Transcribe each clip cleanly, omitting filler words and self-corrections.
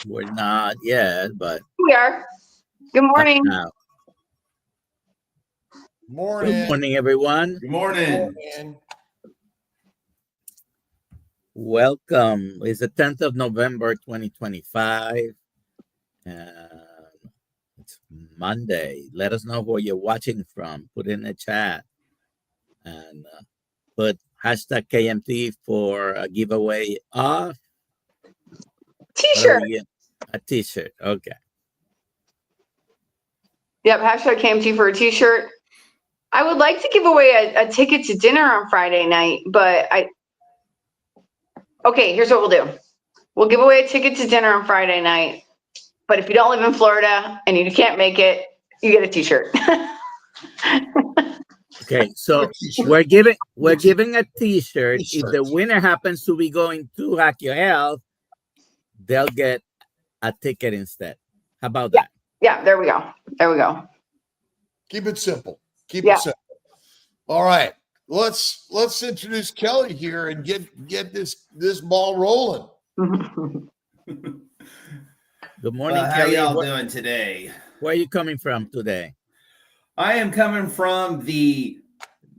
We're not yet, but we are. Good morning. now. Morning. Good morning, everyone. Good morning. Welcome. It's the 10th of November, 2025. It's Monday. Let us know where you're watching from. Put in the chat and put hashtag KMT for a giveaway of T-shirt. A t-shirt. Okay. Yep, hashtag KMT for a T-shirt. I would like to give away a ticket to dinner on Friday night, but okay, here's what we'll do. We'll give away a ticket to dinner on Friday night, but if you don't live in Florida and you can't make it, you get a T-shirt. Okay, so we're giving a T-shirt. If the winner happens to be going to Hack Your Health, they'll get a ticket instead. How about that? Yeah, there we go. There we go. Keep it simple. Keep it simple. All right. Let's introduce Kelly here and get this ball rolling. Good morning, How Kelly. y'all doing today? Where are you coming from today? I am coming from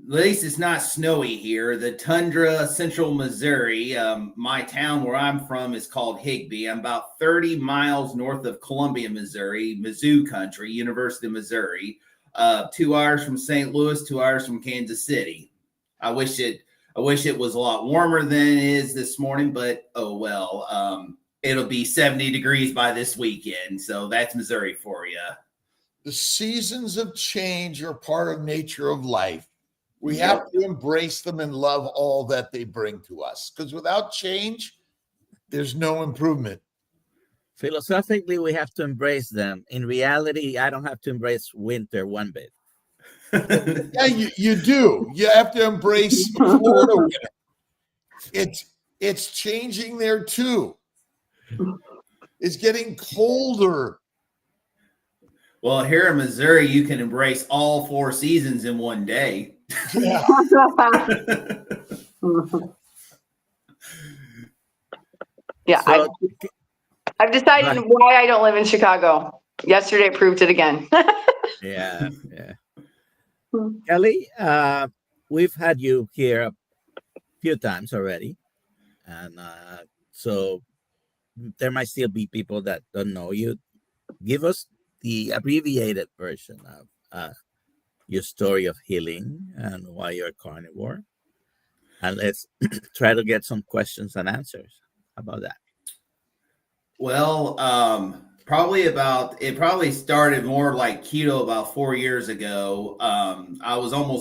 at least it's not snowy here, the tundra, central Missouri. My town where I'm from is called Higbee. I'm about 30 miles north of Columbia, Missouri, Mizzou country, University of Missouri. 2 hours from St. Louis, 2 hours from Kansas City. I wish it was a lot warmer than it is this morning, but oh well. It'll be 70 degrees by this weekend, so that's Missouri for you. The seasons of change are part of nature of life. We have to embrace them and love all that they bring to us, because without change, there's no improvement. Philosophically, we have to embrace them. In reality, I don't have to embrace winter one bit. Yeah, you do. You have to embrace Florida winter. It's changing there too. It's getting colder. Well, here in Missouri, you can embrace all 4 seasons in one day. Yeah. Yeah, So, I've decided why I don't live in Chicago. Yesterday proved it again. yeah. Kelly, we've had you here a few times already. And so there might still be people that don't know you. Give us the abbreviated version of your story of healing and why you're a carnivore. And let's try to get some questions and answers. How about that? Well, it probably started more like keto about 4 years ago. I was over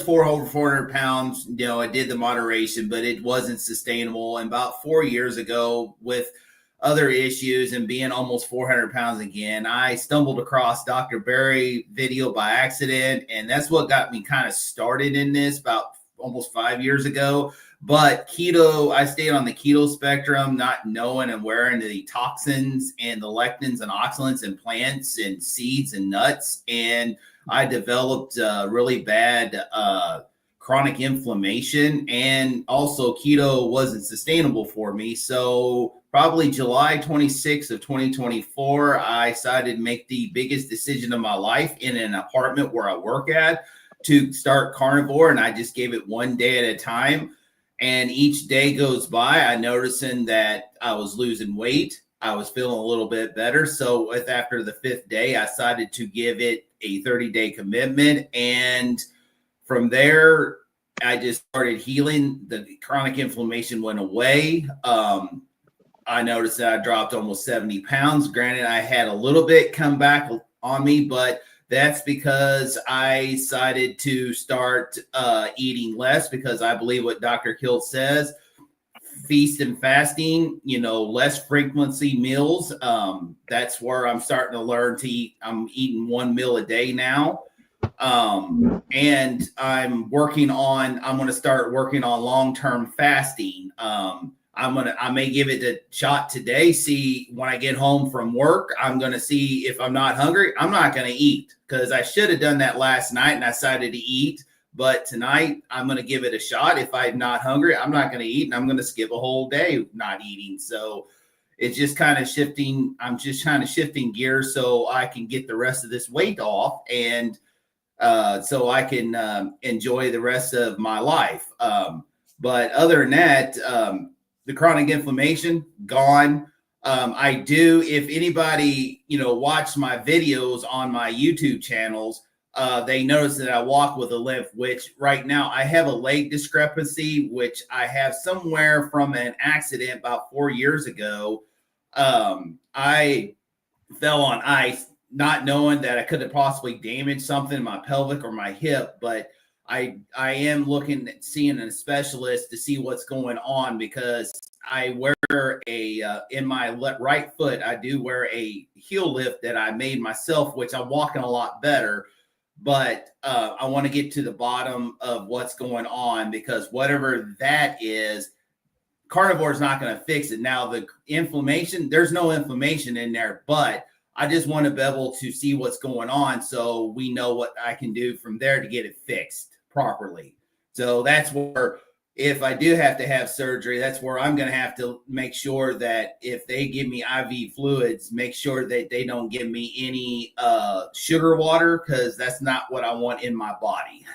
400 pounds. You know, I did the moderation, but it wasn't sustainable. And about 4 years ago, with other issues and being almost 400 pounds again, I stumbled across Dr. Berry video by accident. And that's what got me kind of started in this about almost 5 years ago. But keto, I stayed on the keto spectrum, not knowing and wearing the toxins and the lectins and oxalates in plants and seeds and nuts. And I developed really bad chronic inflammation, and also keto wasn't sustainable for me. So probably July 26th of 2024, I decided to make the biggest decision of my life in an apartment where I work at to start carnivore. And I just gave it one day at a time. And each day goes by, I noticing that I was losing weight. I was feeling a little bit better. So after the 5th day, I decided to give it a 30-day commitment. And from there, I just started healing. The chronic inflammation went away. I noticed that I dropped almost 70 pounds. Granted, I had a little bit come back on me, but that's because I decided to start eating less, because I believe what Dr. Kiltz says, feast and fasting, less frequency meals. That's where I'm starting to learn to eat. I'm eating 1 meal a day now. And I'm going to start working on long-term fasting. I may give it a shot today. See, when I get home from work, I'm going to see if I'm not hungry. I'm not going to eat, because I should have done that last night and I decided to eat. But tonight, I'm going to give it a shot. If I'm not hungry, I'm not going to eat, and I'm going to skip a whole day not eating. So it's just kind of shifting. I'm just kind of shifting gears so I can get the rest of this weight off, and so I can enjoy the rest of my life. But other than that, the chronic inflammation gone. I do, if anybody, watch my videos on my YouTube channels, they notice that I walk with a limp, which right now I have a leg discrepancy, which I have somewhere from an accident about 4 years ago. I fell on ice, not knowing that I could have possibly damaged something in my pelvic or my hip, but I am looking at seeing a specialist to see what's going on, because I wear in my right foot, I do wear a heel lift that I made myself, which I'm walking a lot better. But I want to get to the bottom of what's going on, because whatever that is, carnivore is not going to fix it. Now, the inflammation, there's no inflammation in there, but I just want to be able to see what's going on so we know what I can do from there to get it fixed properly. So that's where, if I do have to have surgery, that's where I'm going to have to make sure that if they give me IV fluids, make sure that they don't give me any sugar water, because that's not what I want in my body.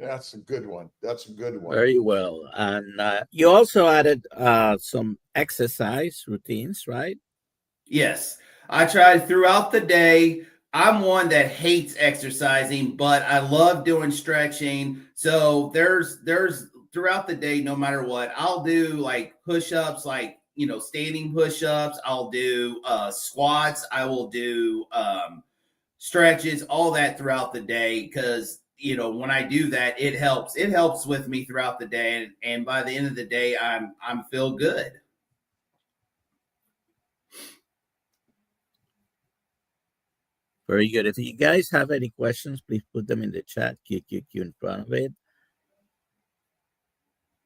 That's a good one. That's a good one. Very well. And you also added some exercise routines, right? Yes. I tried throughout the day. I'm one that hates exercising, but I love doing stretching. So there's throughout the day, no matter what, I'll do like push-ups, like, standing push-ups. I'll do squats. I will do stretches, all that throughout the day, because when I do that, it helps with me throughout the day, and by the end of the day, I'm feel good. Very good. If you guys have any questions, please put them in the chat, QQQ in front of it,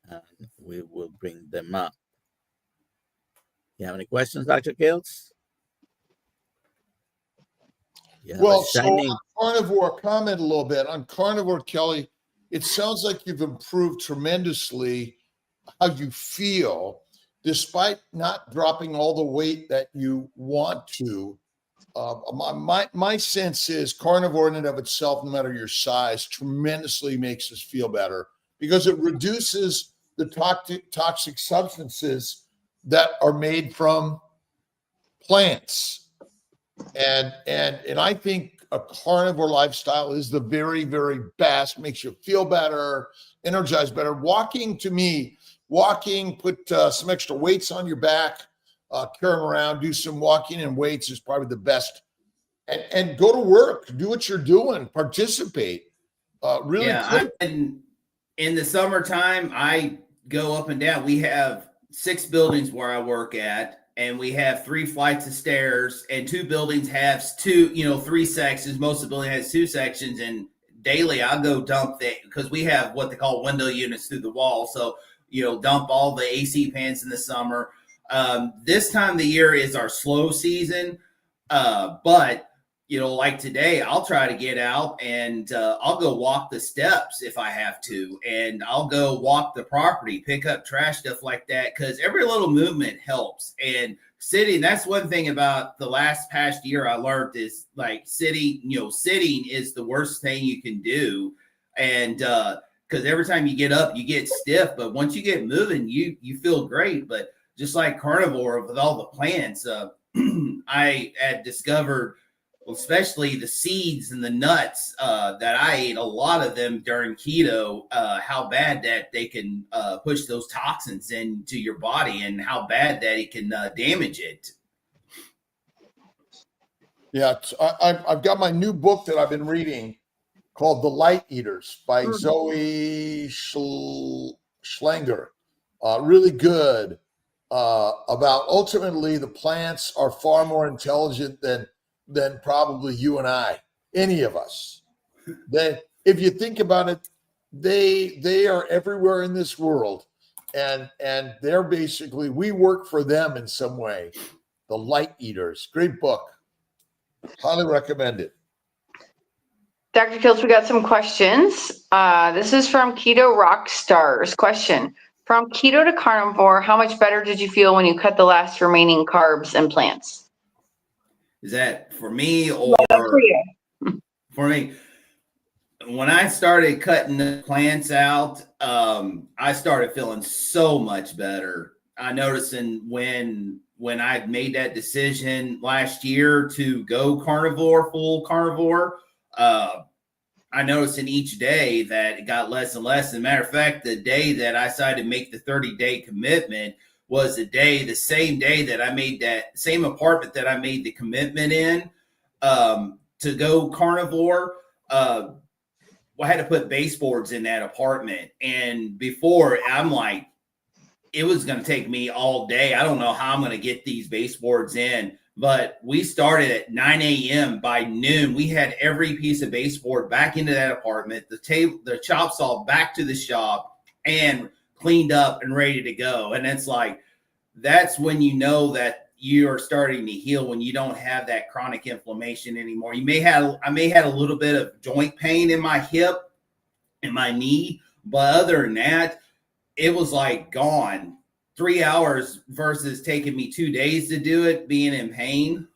and we will bring them up. You have any questions, Dr. Kiltz? Well, so on carnivore, comment a little bit on carnivore, Kelly. It sounds like you've improved tremendously how you feel, despite not dropping all the weight that you want to. My sense is carnivore in and of itself, no matter your size, tremendously makes us feel better, because it reduces the toxic substances that are made from plants. And I think a carnivore lifestyle is the very, very best. Makes you feel better, energized better. Walking, to me, put some extra weights on your back, carry them around, do some walking and weights is probably the best. And go to work, do what you're doing, participate. Really, yeah. In the summertime, I go up and down. We have 6 buildings where I work at, and we have 3 flights of stairs, and 2 buildings have 3 sections. Most of the building has 2 sections, and daily I'll go dump that, because we have what they call window units through the wall. So, dump all the AC fans in the summer. This time of the year is our slow season. But, like today, I'll try to get out and I'll go walk the steps if I have to. And I'll go walk the property, pick up trash, stuff like that, because every little movement helps. And sitting, that's one thing about the past year I learned is like sitting is the worst thing you can do. And because every time you get up, you get stiff. But once you get moving, you feel great. But just like carnivore with all the plants, I had discovered, especially the seeds and the nuts that I ate, a lot of them during keto, how bad that they can push those toxins into your body, and how bad that it can damage it. Yeah, I've got my new book that I've been reading called The Light Eaters by Zoe Schlanger. Really good. About ultimately the plants are far more intelligent than probably you and I, any of us. If you think about it, they are everywhere in this world, and they're basically, we work for them in some way. The Light Eaters, great book, highly recommend it. Dr. Kiltz, we got some questions. This is from Keto Rockstars. Question: from keto to carnivore, how much better did you feel when you cut the last remaining carbs and plants? Is that for me or For you. for me? When I started cutting the plants out, I started feeling so much better. I noticed when I made that decision last year to go carnivore, full carnivore, I noticed in each day that it got less and less. As a matter of fact, the day that I decided to make the 30-day commitment was the same day that I made that same apartment that I made the commitment in to go carnivore. I had to put baseboards in that apartment. And before, I'm like, it was going to take me all day. I don't know how I'm going to get these baseboards in. But we started at 9 a.m. By noon, we had every piece of baseboard back into that apartment, the table, the chop saw back to the shop, and cleaned up and ready to go. And it's like, that's when you know that you are starting to heal, when you don't have that chronic inflammation anymore. I may have a little bit of joint pain in my hip and my knee, but other than that, it was like gone. 3 hours versus taking me 2 days to do it, being in pain.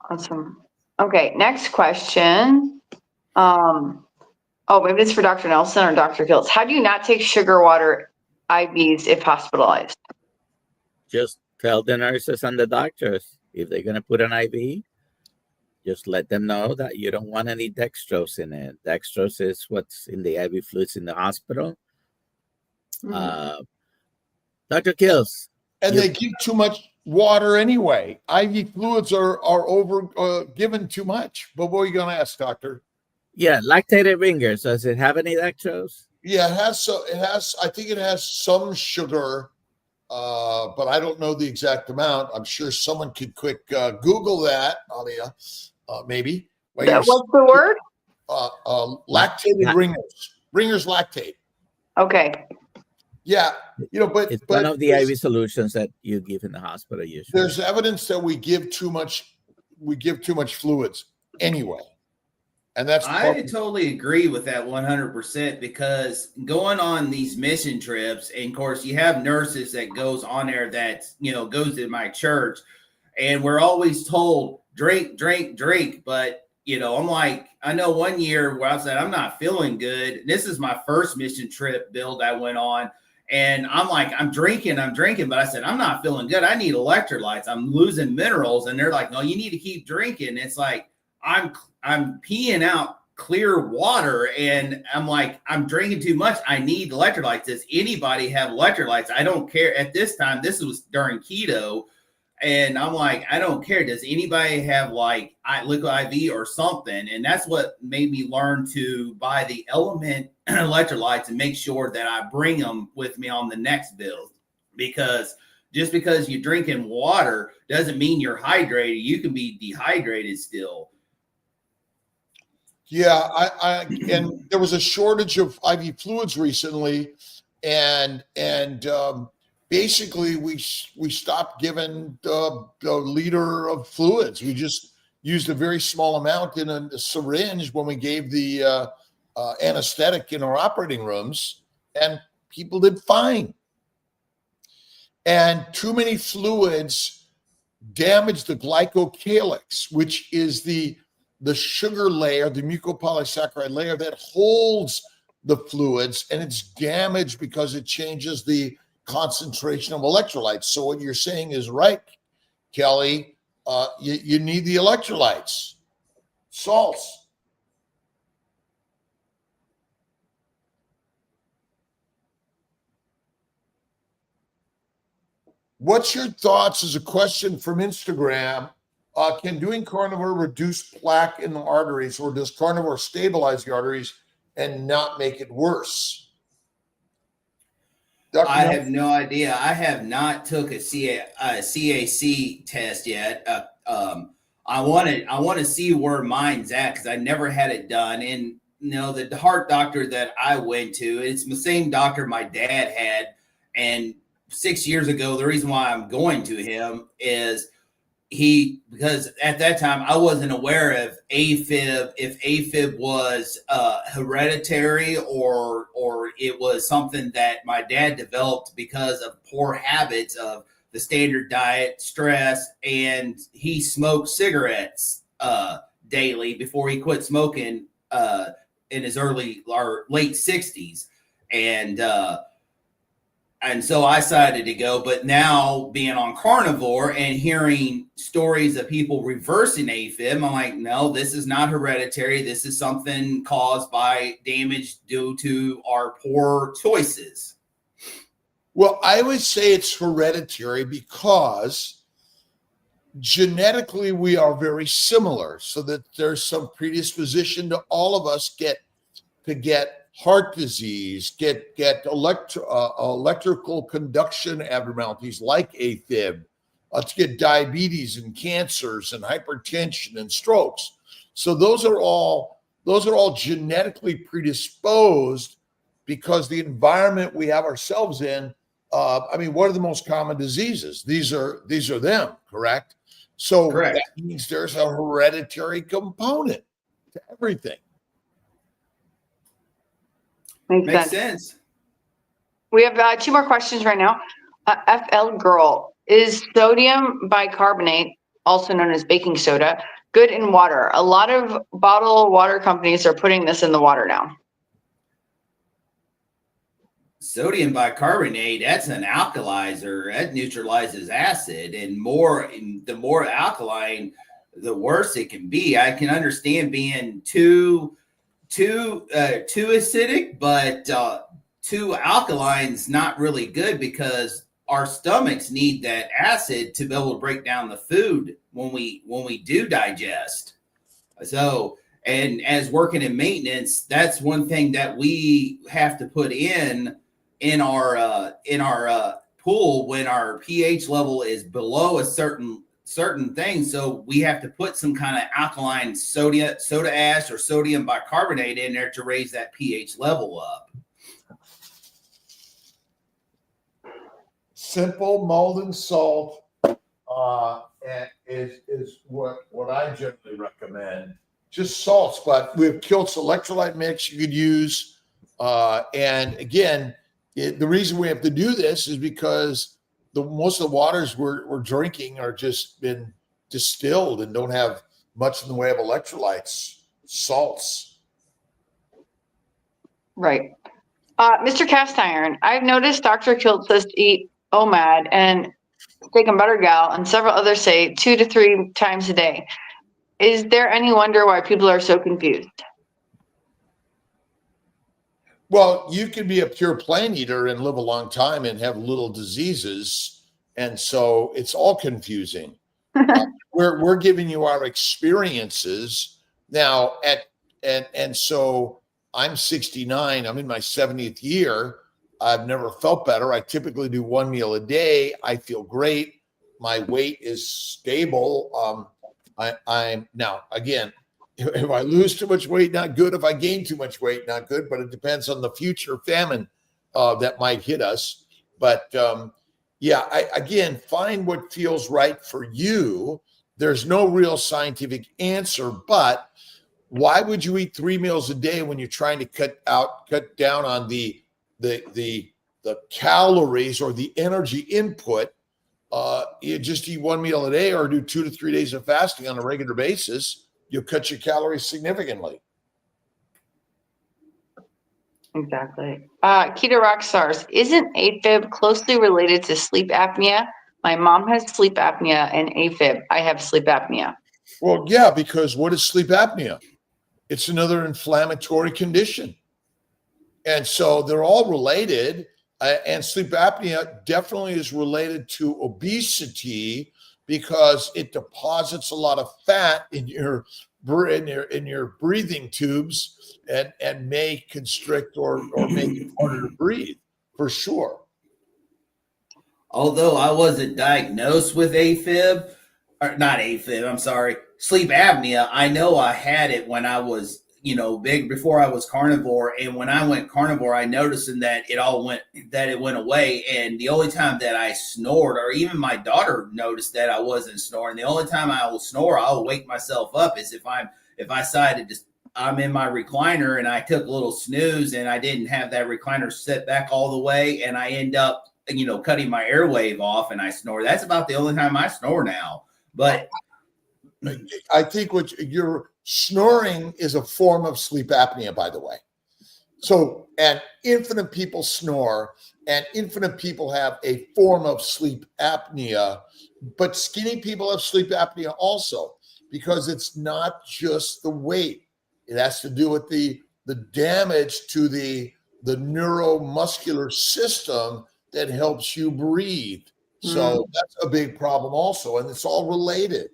Awesome. Okay, next question. Maybe it's for Dr. Nelson or Dr. Kiltz. How do you not take sugar water IVs if hospitalized? Just tell the nurses and the doctors if they're going to put an IV, just let them know that you don't want any dextrose in it. Dextrose is what's in the IV fluids in the hospital. Dr. Kiltz. And they give too much water anyway. IV fluids are over given too much. But what are you going to ask, doctor? Yeah, lactated ringers. Does it have any dextrose? Yeah, it has. So it has. I think it has some sugar, but I don't know the exact amount. I'm sure someone could quick Google that, Alia, maybe. What's the word? Lactated ringers. Ringers lactate. Okay. Yeah, but it's one of the IV solutions that you give in the hospital usually. There's evidence that we give too much fluids anyway. And that's I totally agree with that 100%, because going on these mission trips, and of course you have nurses that goes on there that, goes to my church, and we're always told drink, drink, drink. But, I'm like, I know one year where I said, I'm not feeling good. This is my first mission trip build I went on. And I'm like, I'm drinking. But I said, I'm not feeling good. I need electrolytes. I'm losing minerals. And they're like, no, you need to keep drinking. It's like, I'm peeing out clear water. And I'm like, I'm drinking too much. I need electrolytes. Does anybody have electrolytes? I don't care. At this time, this was during keto. And I'm like, I don't care. Does anybody have like liquid IV or something? And that's what made me learn to buy the Element electrolytes and make sure that I bring them with me on the next build. Because just because you're drinking water doesn't mean you're hydrated. You can be dehydrated still. Yeah, and there was a shortage of IV fluids recently, and basically we stopped giving the liter of fluids. We just used a very small amount in a syringe when we gave the anesthetic in our operating rooms, and people did fine. And too many fluids damage the glycocalyx, which is the sugar layer, the mucopolysaccharide layer that holds the fluids, and it's damaged because it changes the concentration of electrolytes. So what you're saying is right, Kelly. You need the electrolytes, salts. What's your thoughts, as a question from Instagram? Can doing carnivore reduce plaque in the arteries, or does carnivore stabilize the arteries and not make it worse? I have no idea. I have not took a CAC test yet. I want to see where mine's at, because I never had it done. And the heart doctor that I went to, it's the same doctor my dad had. And 6 years ago, the reason why I'm going to him is because at that time I wasn't aware of AFib, if AFib was hereditary or it was something that my dad developed because of poor habits of the standard diet, stress, and he smoked cigarettes daily before he quit smoking in his early or late 60s. And so I decided to go, but now being on carnivore and hearing stories of people reversing AFib, I'm like, no, this is not hereditary. This is something caused by damage due to our poor choices. Well, I would say it's hereditary because genetically we are very similar, so that there's some predisposition to all of us get heart disease, get electrical conduction abnormalities like AFib, to get diabetes and cancers and hypertension and strokes. So those are all genetically predisposed because the environment we have ourselves in. I mean, what are the most common diseases? These are them, correct? So Correct. That means there's a hereditary component to everything. Makes sense. We have 2 more questions right now. FL Girl, is sodium bicarbonate, also known as baking soda, good in water? A lot of bottled water companies are putting this in the water now. Sodium bicarbonate, that's an alkalizer. That neutralizes acid, and the more alkaline, the worse it can be. I can understand being too acidic, but too alkaline's not really good because our stomachs need that acid to be able to break down the food when we do digest. So, and as working in maintenance, that's one thing that we have to put in our pool when our pH level is below a certain thing. So we have to put some kind of alkaline soda ash or sodium bicarbonate in there to raise that pH level up. Simple Malden salt is what I generally recommend. Just salts, but we have Kiltz electrolyte mix you could use. And again, the reason we have to do this is because most of the waters we're drinking are just been distilled and don't have much in the way of electrolytes, salts. Right. Mr. Cast Iron, I've noticed Dr. Kiltz says to eat OMAD and steak and butter gal, and several others say 2 to 3 times a day. Is there any wonder why people are so confused? Well, you can be a pure plant eater and live a long time and have little diseases. And so it's all confusing. We're giving you our experiences now and so I'm 69. I'm in my 70th year. I've never felt better. I typically do 1 meal a day. I feel great. My weight is stable. I'm now, again, if I lose too much weight, not good. If I gain too much weight, not good. But it depends on the future famine that might hit us. But again, find what feels right for you. There's no real scientific answer, but why would you eat 3 meals a day when you're trying to cut down on the calories or the energy input? You just eat 1 meal a day or do 2 to 3 days of fasting on a regular basis. You'll cut your calories significantly. Exactly. Keto Rockstars, isn't AFib closely related to sleep apnea? My mom has sleep apnea and AFib. I have sleep apnea. Well, yeah, because what is sleep apnea? It's another inflammatory condition. And so they're all related. And sleep apnea definitely is related to obesity because it deposits a lot of fat in your breathing tubes and may constrict or make it harder to breathe, for sure. Although I wasn't diagnosed with AFib, or not AFib, I'm sorry, sleep apnea, I know I had it when I was big before I was carnivore. And when I went carnivore, I noticed that it went away. And the only time that I snored, or even my daughter noticed that I wasn't snoring, the only time I will snore, I'll wake myself up is if I decided to, I'm in my recliner and I took a little snooze and I didn't have that recliner set back all the way. And I end up, cutting my airwave off and I snore. That's about the only time I snore now. But I think what you're snoring is a form of sleep apnea, by the way. So, and infinite people snore, and infinite people have a form of sleep apnea, but skinny people have sleep apnea also, because it's not just the weight. It has to do with the damage to the neuromuscular system that helps you breathe. So that's a big problem also, and it's all related.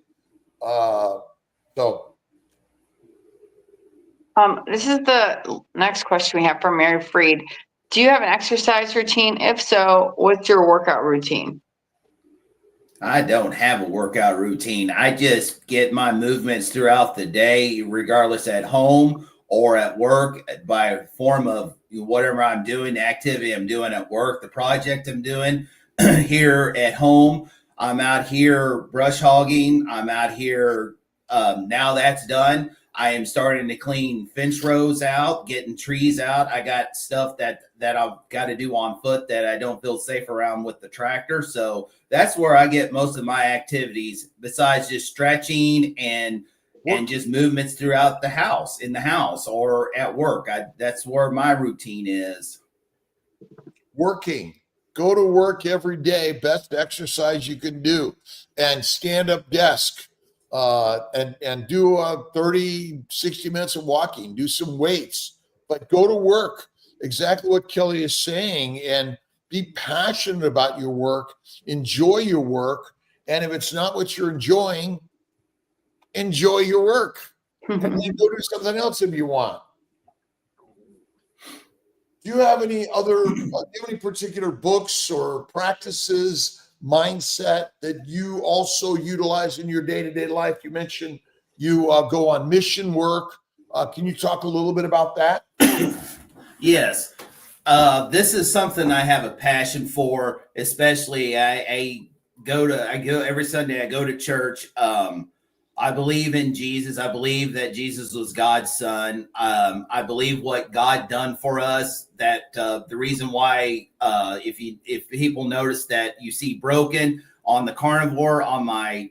This is the next question we have from Mary Freed. Do you have an exercise routine? If so, what's your workout routine? I don't have a workout routine. I just get my movements throughout the day, regardless at home or at work, by form of whatever I'm doing, the activity I'm doing at work, the project I'm doing here at home. I'm out here brush hogging. I'm out here. Now that's done, I am starting to clean fence rows out, getting trees out. I got stuff that I've got to do on foot that I don't feel safe around with the tractor. So that's where I get most of my activities, besides just stretching and just movements throughout the house, in the house or at work. That's where my routine is. Working. Go to work every day, best exercise you can do, and stand up desk, and do 30, 60 minutes of walking, do some weights, but go to work. Exactly what Kelly is saying, and be passionate about your work, enjoy your work. And if it's not what you're enjoying, enjoy your work and then go do something else if you want. Do you have any particular books or practices, mindset that you also utilize in your day-to-day life? You mentioned you go on mission work. Can you talk a little bit about that? Yes. This is something I have a passion for, especially I go every Sunday. I go to church. I believe in Jesus. I believe that Jesus was God's son. I believe what God done for us, that the reason why, if people notice that you see broken on the carnivore on my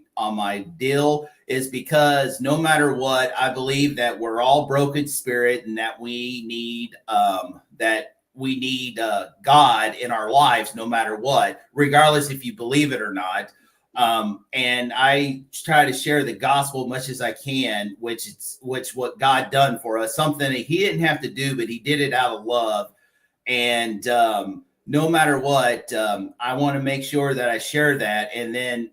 deal, is because no matter what, I believe that we're all broken spirit and that we need God in our lives, no matter what, regardless if you believe it or not. And I try to share the gospel as much as I can, which what God done for us, something that he didn't have to do, but he did it out of love. And no matter what, I want to make sure that I share that. And then,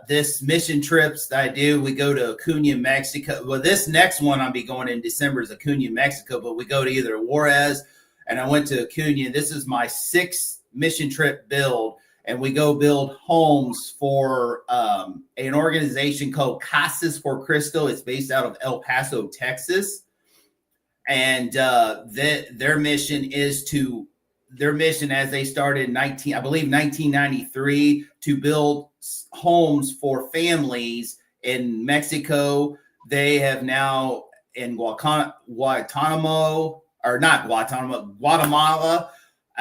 this mission trips that I do, we go to Acuña, Mexico. Well, this next one I'll be going in December is Acuña, Mexico, but we go to either Juarez, and I went to Acuña. This is my 6th mission trip build. And we go build homes for an organization called Casas for Cristo. It's based out of El Paso, Texas. And their mission as they started in 1993, to build homes for families in Mexico. They have now in Guatemala,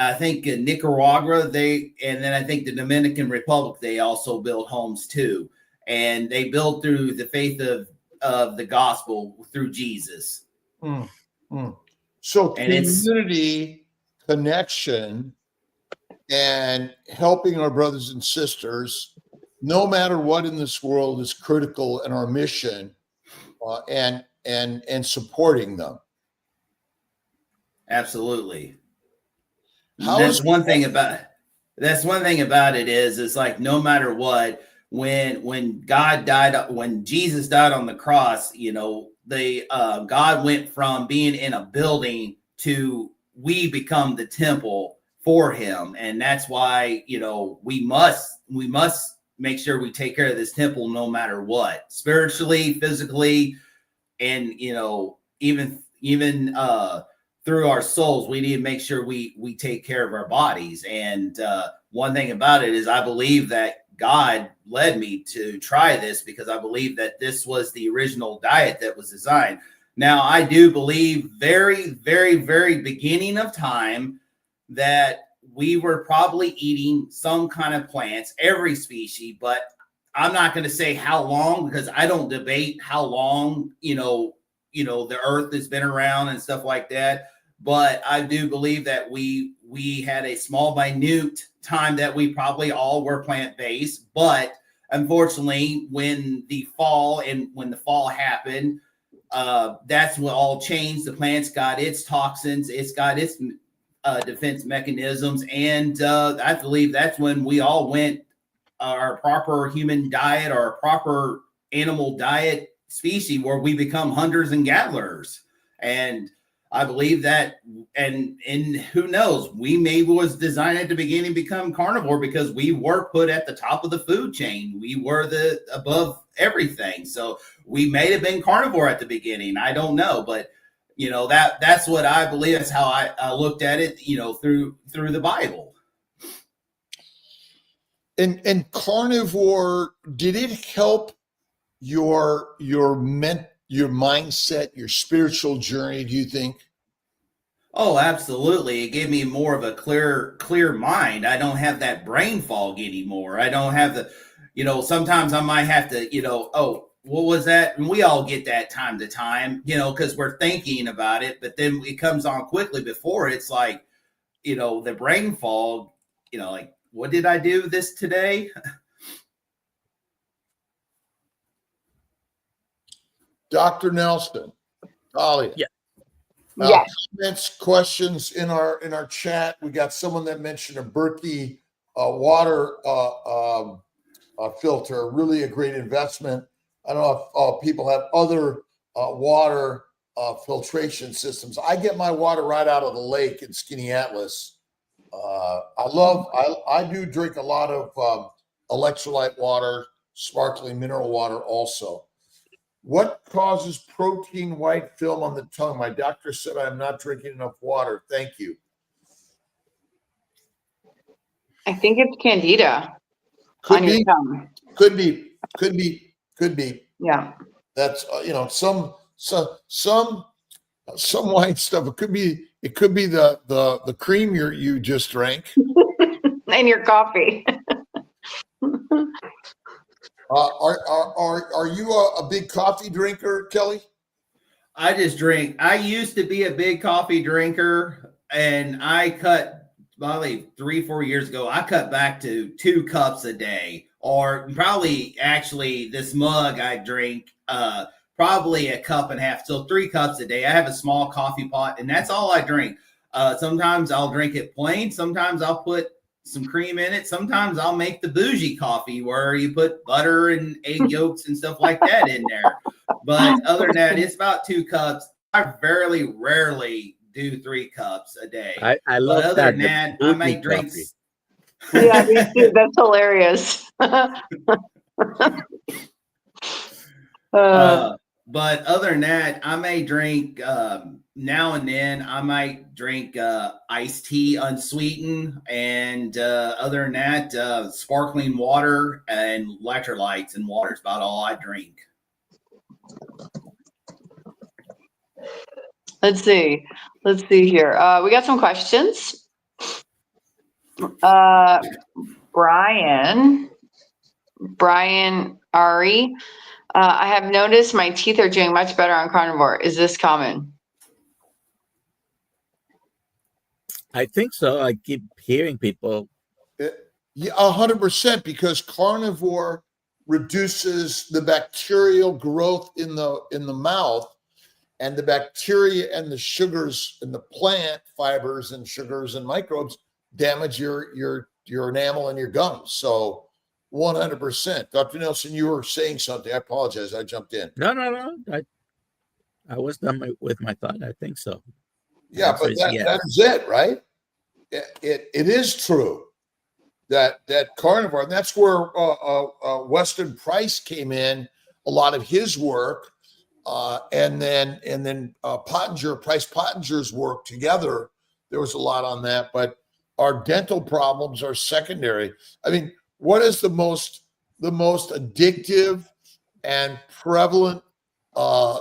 I think in Nicaragua, and then I think the Dominican Republic, they also build homes too. And they build through the faith of the gospel through Jesus. So community connection and helping our brothers and sisters, no matter what in this world, is critical in our mission, and supporting them. Absolutely. That's one thing about it is like, no matter what, when Jesus died on the cross, God went from being in a building to we become the temple for him. And that's why, we must make sure we take care of this temple no matter what, spiritually, physically, and, even even through our souls, we need to make sure we take care of our bodies. And one thing about it is I believe that God led me to try this because I believe that this was the original diet that was designed. Now, I do believe very, very, very beginning of time that we were probably eating some kind of plants, every species, but I'm not going to say how long because I don't debate how long, the earth has been around and stuff like that. But I do believe that we had a small, minute time that we probably all were plant-based. But unfortunately, when the fall happened, that's what all changed. The plant's got its toxins, it's got its defense mechanisms, and I believe that's when we all went our proper human diet or a proper animal diet species where we become hunters and gatherers. And I believe that, and who knows, we maybe was designed at the beginning to become carnivore because we were put at the top of the food chain. We were the above everything. So we may have been carnivore at the beginning. I don't know, but that's what I believe. That's how I looked at it, through the Bible. And carnivore, did it help your mindset, your spiritual journey, do you think? Oh, absolutely. It gave me more of a clear mind. I don't have that brain fog anymore. I don't have the, sometimes I might have to, oh, what was that? And we all get that time to time, because we're thinking about it, but then it comes on quickly before it's like, the brain fog, like, what did I do this today? Dr. Nelson, Alia. Yeah. Yes. Comments, questions in our chat. We got someone that mentioned a Berkey water filter, really a great investment. I don't know if people have other water filtration systems. I get my water right out of the lake in Skinny Atlas. I do drink a lot of electrolyte water, sparkling mineral water also. What causes protein white film on the tongue? My doctor said I'm not drinking enough water. Thank you. I think it's candida Could on be, your tongue. could be. Yeah. That's some white stuff. It could be the cream you just drank. And your coffee. Are you a big coffee drinker, Kelly? I just drink. I used to be a big coffee drinker, and I cut probably 3-4 years ago. I cut back to 2 cups a day, or probably actually this mug I drink probably a cup and a half, so 3 cups a day. I have a small coffee pot, and that's all I drink. Sometimes I'll drink it plain. Sometimes I'll put some cream in it. Sometimes I'll make the bougie coffee where you put butter and egg yolks and stuff like that in there. But other than that, it's about 2 cups. I very rarely do 3 cups a day. I love but other that. than that, I make drinks. Yeah, me too. That's hilarious. But other than that, I may drink now and then. I might drink iced tea unsweetened, and other than that, sparkling water and electrolytes and water is about all I drink. Let's see here. We got some questions. Brian Ari. I have noticed my teeth are doing much better on carnivore. Is this common? I think so. I keep hearing people. Yeah, 100%, because carnivore reduces the bacterial growth in the mouth, and the bacteria and the sugars in the plant fibers and sugars and microbes damage your enamel and your gums. So 100%. Dr. Nelson, you were saying something. I apologize. I jumped in. No. I was done with my thought. I think so. Yeah, but that is it, right? It is true that carnivore, and that's where Weston Price came in. A lot of his work and then Price Pottinger's work together. There was a lot on that, but our dental problems are secondary. I mean, what is the most addictive and prevalent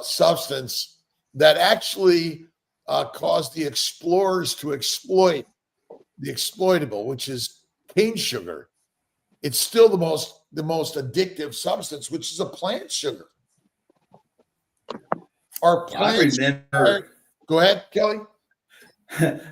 substance that actually caused the explorers to exploit the exploitable, which is cane sugar? It's still the most addictive substance, which is a plant sugar. Our plants. Go ahead, Kelly.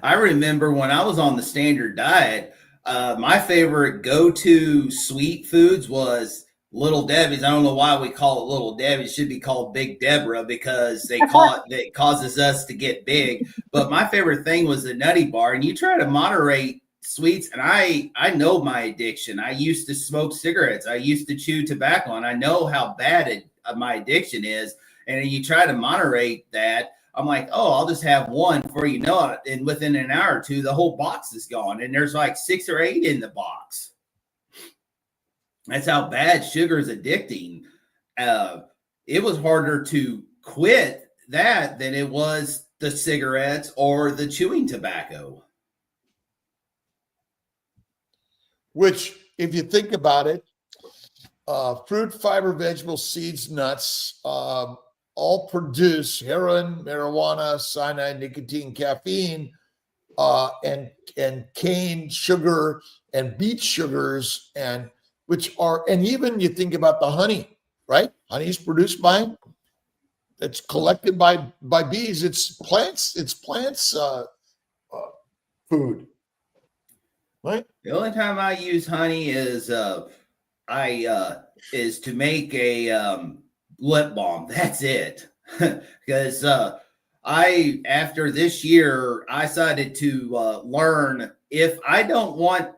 I remember when I was on the standard diet, my favorite go-to sweet foods was Little Debbie's. I don't know why we call it Little Debbie's. It should be called Big Deborah because they call it causes us to get big. But my favorite thing was the Nutty Bar, and you try to moderate sweets, and I know my addiction. I used to smoke cigarettes. I used to chew tobacco, and I know how bad my addiction is. And you try to moderate that. I'm like, oh, I'll just have one before you know it. And within an hour or two, the whole box is gone. And there's like 6 or 8 in the box. That's how bad sugar is addicting. It was harder to quit that than it was the cigarettes or the chewing tobacco. Which, if you think about it, fruit, fiber, vegetables, seeds, nuts, all produce heroin, marijuana, cyanide, nicotine, caffeine, and cane sugar and beet sugars, and even you think about the honey, right? Honey is produced by, it's collected by bees. It's plants food, right? The only time I use honey is is to make a lip balm. That's it. Because after this year, I decided to learn if I don't want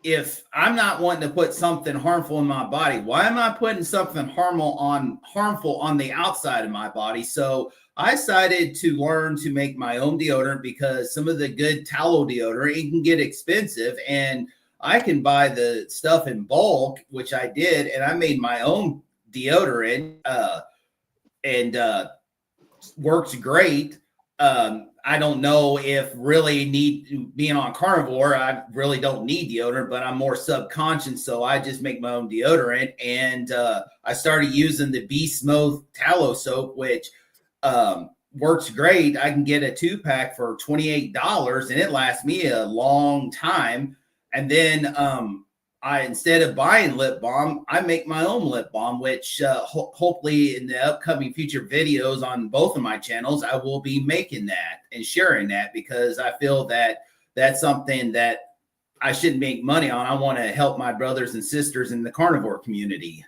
if I'm not wanting to put something harmful in my body, why am I putting something harmful on the outside of my body? So I decided to learn to make my own deodorant because some of the good tallow deodorant, it can get expensive, and I can buy the stuff in bulk, which I did, and I made my own deodorant, and works great. I don't know if really being on carnivore, I really don't need deodorant, but I'm more subconscious, so I just make my own deodorant. And I started using the Beast Mode tallow soap, which works great. I can get a 2-pack for $28, and it lasts me a long time. And then instead of buying lip balm, I make my own lip balm, which hopefully in the upcoming future videos on both of my channels, I will be making that and sharing that, because I feel that that's something that I shouldn't make money on. I want to help my brothers and sisters in the carnivore community.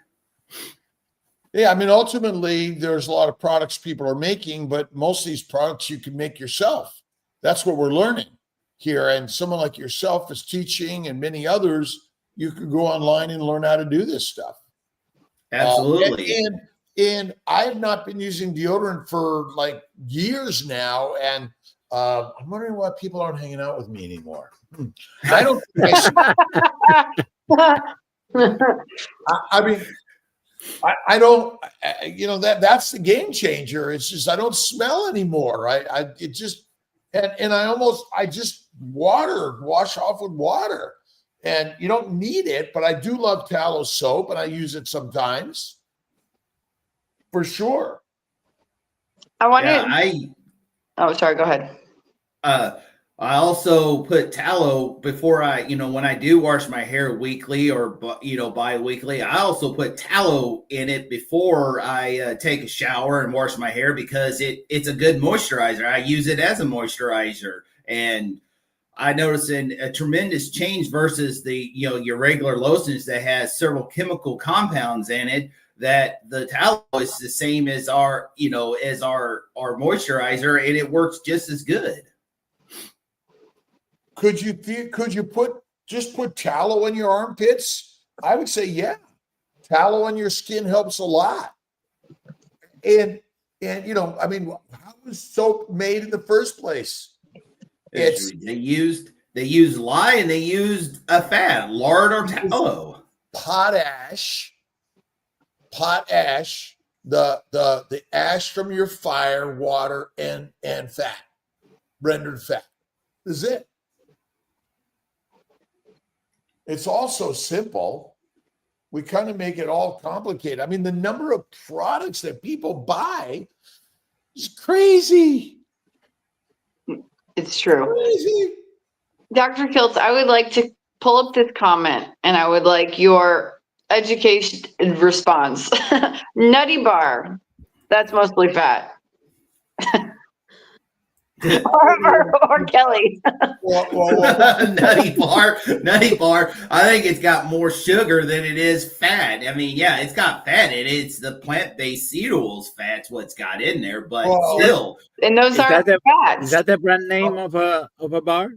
Yeah, I mean, ultimately, there's a lot of products people are making, but most of these products you can make yourself. That's what we're learning here. And someone like yourself is teaching, and many others, you could go online and learn how to do this stuff. Absolutely. And I have not been using deodorant for like years now. And I'm wondering why people aren't hanging out with me anymore. I don't. I mean, I don't. That's the game changer. It's just I don't smell anymore. I just wash off with water. And you don't need it, but I do love tallow soap, and I use it sometimes, for sure. Oh, sorry. Go ahead. I also put tallow before when I do wash my hair weekly or bi-weekly. I also put tallow in it before I take a shower and wash my hair, because it's a good moisturizer. I use it as a moisturizer, and I noticed a tremendous change versus your regular lotions that has several chemical compounds in it, that the tallow is the same as our moisturizer, and it works just as good. Could you put tallow in your armpits? I would say, yeah. Tallow on your skin helps a lot. And I mean, how was soap made in the first place? They used lye, and they used a fat, lard or tallow. Potash pot ash, the ash from your fire, water, and fat, rendered fat. This is it. It's also simple. We kind of make it all complicated. I mean, the number of products that people buy is crazy. It's true. Crazy. Dr. Kiltz, I would like to pull up this comment and I would like your education response. Nutty bar, that's mostly fat. or Kelly. Nutty bar. I think it's got more sugar than it is fat. I mean, yeah, it's got fat in it. It's the plant-based seed oils fat's what's got in there, but still. And those aren't fats. Is that the brand name of a bar?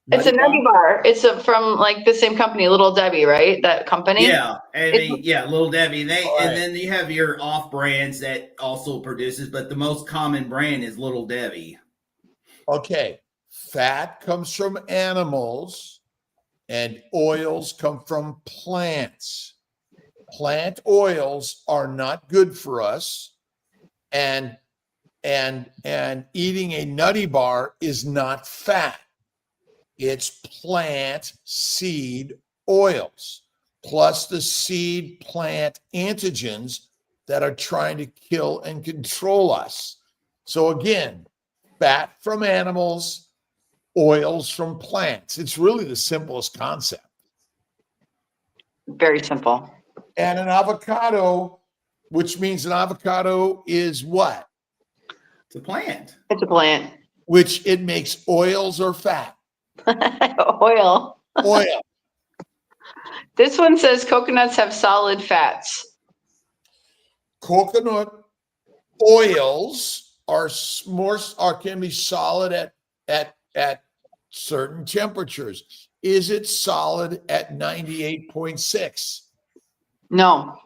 It's a nutty bar. It's from like the same company, Little Debbie, right? That company. Yeah, Little Debbie. And then you have your off brands that also produces, but the most common brand is Little Debbie. Okay, fat comes from animals and oils come from plants. Plant oils are not good for us, and eating a nutty bar is not fat. It's plant seed oils plus the seed plant antigens that are trying to kill and control us. So again, fat from animals, oils from plants. It's really the simplest concept. Very simple. And an avocado, which means an avocado is what? It's a plant. It's a plant. Which it makes oils or fat? Oil. Oil. This one says coconuts have solid fats. Coconut oils can be solid at certain temperatures. Is it solid at 98.6? No.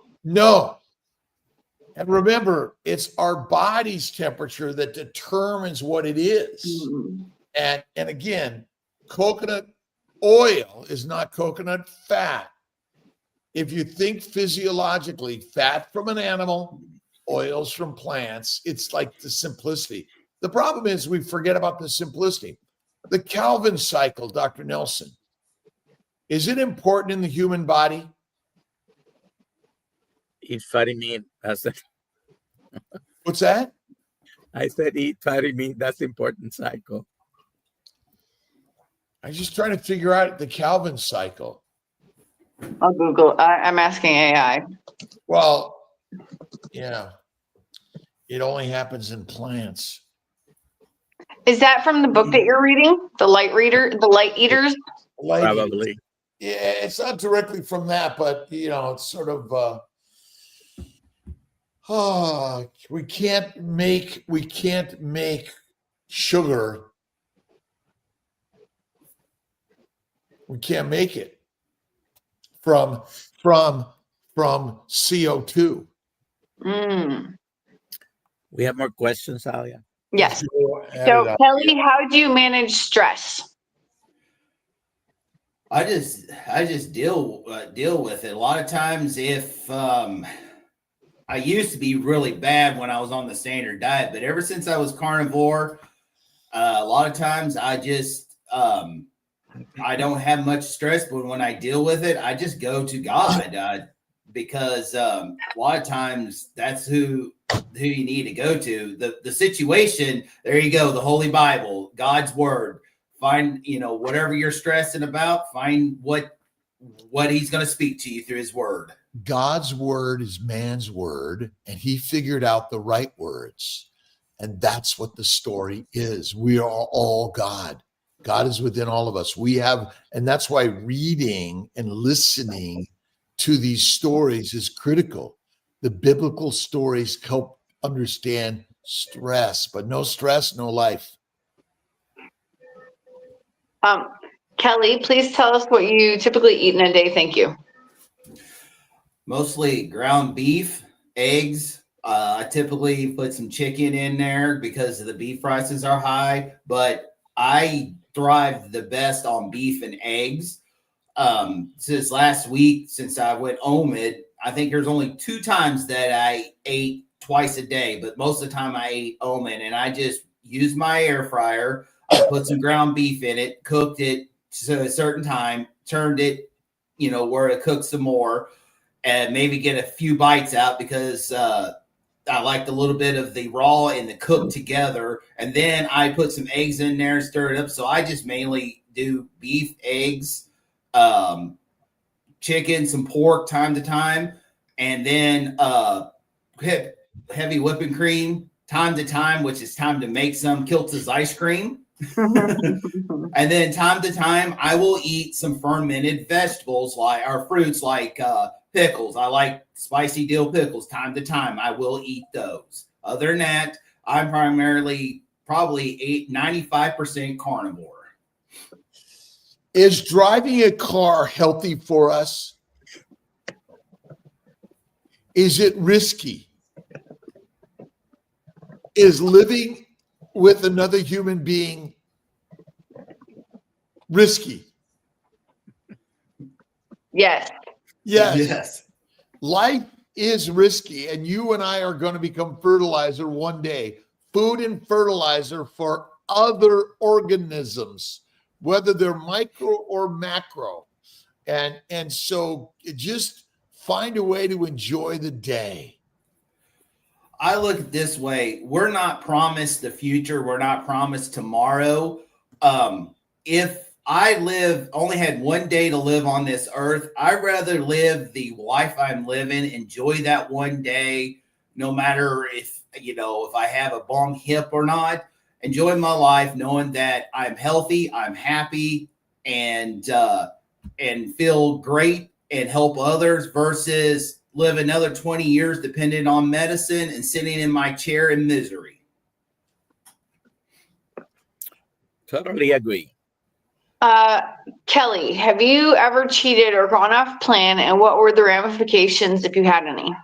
And remember, it's our body's temperature that determines what it is. Mm-hmm. And again, coconut oil is not coconut fat. If you think physiologically, fat from an animal, oils from plants, it's like the simplicity. The problem is we forget about the simplicity. The Calvin cycle, Dr. Nelson, is it important in the human body? Eat fatty meat. That's it. What's that? I said eat fatty meat. That's the important cycle. I'm just trying to figure out the Calvin cycle. I'll Google. I'm asking AI. Well, yeah, it only happens in plants. Is that from the book that you're reading? The Light Eaters? Probably. Yeah, it's not directly from that, but it's sort of we can't make sugar. We can't make it from CO2. We have more questions, Alia. Yes. So Kelly, how do you manage stress? I just deal with it. A lot of times, if I used to be really bad when I was on the standard diet, but ever since I was carnivore, a lot of times I just I don't have much stress. But when I deal with it, I just go to God because a lot of times that's who you need to go to. The situation. There you go. The Holy Bible, God's Word. Find, whatever you're stressing about, find what he's going to speak to you through his word. God's word is man's word, and he figured out the right words. And that's what the story is. We are all God. God is within all of us. And that's why reading and listening to these stories is critical. The biblical stories help understand stress, but no stress, no life. Kelly, please tell us what you typically eat in a day. Thank you. Mostly ground beef, eggs. I typically put some chicken in there because the beef prices are high, but I thrive the best on beef and eggs. Since last week, since I went OMID, I think there's only 2 times that I ate twice a day, but most of the time I ate almond, and I just used my air fryer. I put some ground beef in it, cooked it to a certain time, turned it, where it cooks some more, and maybe get a few bites out because I liked a little bit of the raw and the cooked together. And then I put some eggs in there and stir it up. So I just mainly do beef, eggs, chicken, some pork time to time, and then heavy whipping cream time to time, which is time to make some Kiltz's ice cream. And then time to time, I will eat some fermented vegetables or fruits like pickles. I like spicy dill pickles. Time to time, I will eat those. Other than that, I'm primarily probably 95% carnivore. Is driving a car healthy for us? Is it risky? Is living with another human being risky? Yes. Yes. Life is risky, and you and I are going to become fertilizer one day, food and fertilizer for other organisms, whether they're micro or macro. And so just find a way to enjoy the day. I look at it this way. We're not promised the future. We're not promised tomorrow. If I only had one day to live on this earth, I'd rather live the life I'm living, enjoy that one day, no matter if I have a bum hip or not, enjoy my life knowing that I'm healthy, I'm happy, and feel great and help others versus live another 20 years dependent on medicine and sitting in my chair in misery. Totally agree. Kelly, have you ever cheated or gone off plan, and what were the ramifications if you had any?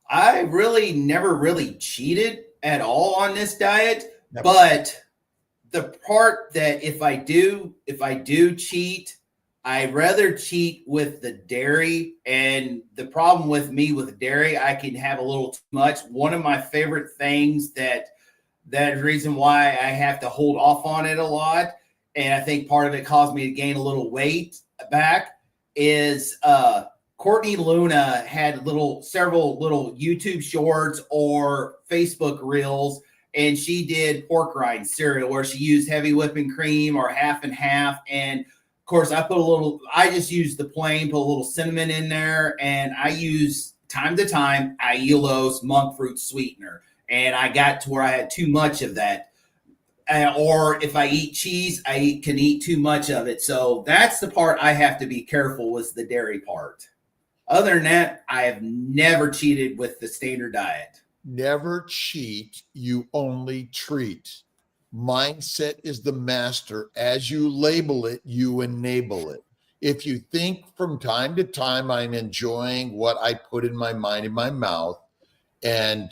I really never really cheated at all on this diet, Never. But the part that if I do cheat, I'd rather cheat with the dairy. And the problem with me with dairy, I can have a little too much. One of my favorite things that reason why I have to hold off on it a lot, and I think part of it caused me to gain a little weight back, is Courtney Luna had several little YouTube shorts or Facebook reels, and she did pork rind cereal where she used heavy whipping cream or half and half. And of course, I just use the plain, put a little cinnamon in there, and I use time to time Aiello's monk fruit sweetener. And I got to where I had too much of that. Or if I eat cheese, I can eat too much of it. So that's the part I have to be careful with, the dairy part. Other than that, I have never cheated with the standard diet. Never cheat, you only treat. Mindset is the master. As you label it, you enable it. If you think from time to time, I'm enjoying what I put in my mind, in my mouth, and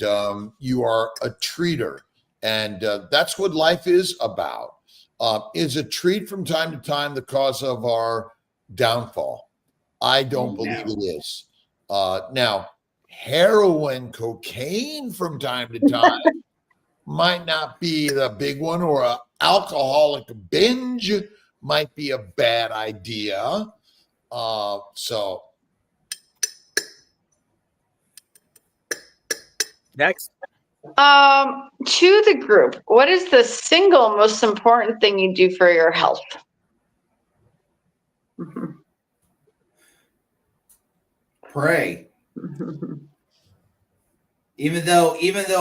you are a treater. And that's what life is about. Is a treat from time to time the cause of our downfall? I don't believe it is. Now, heroin, cocaine from time to time might not be the big one, or an alcoholic binge might be a bad idea. So Next. To the group, what is the single most important thing you do for your health? Pray. Even though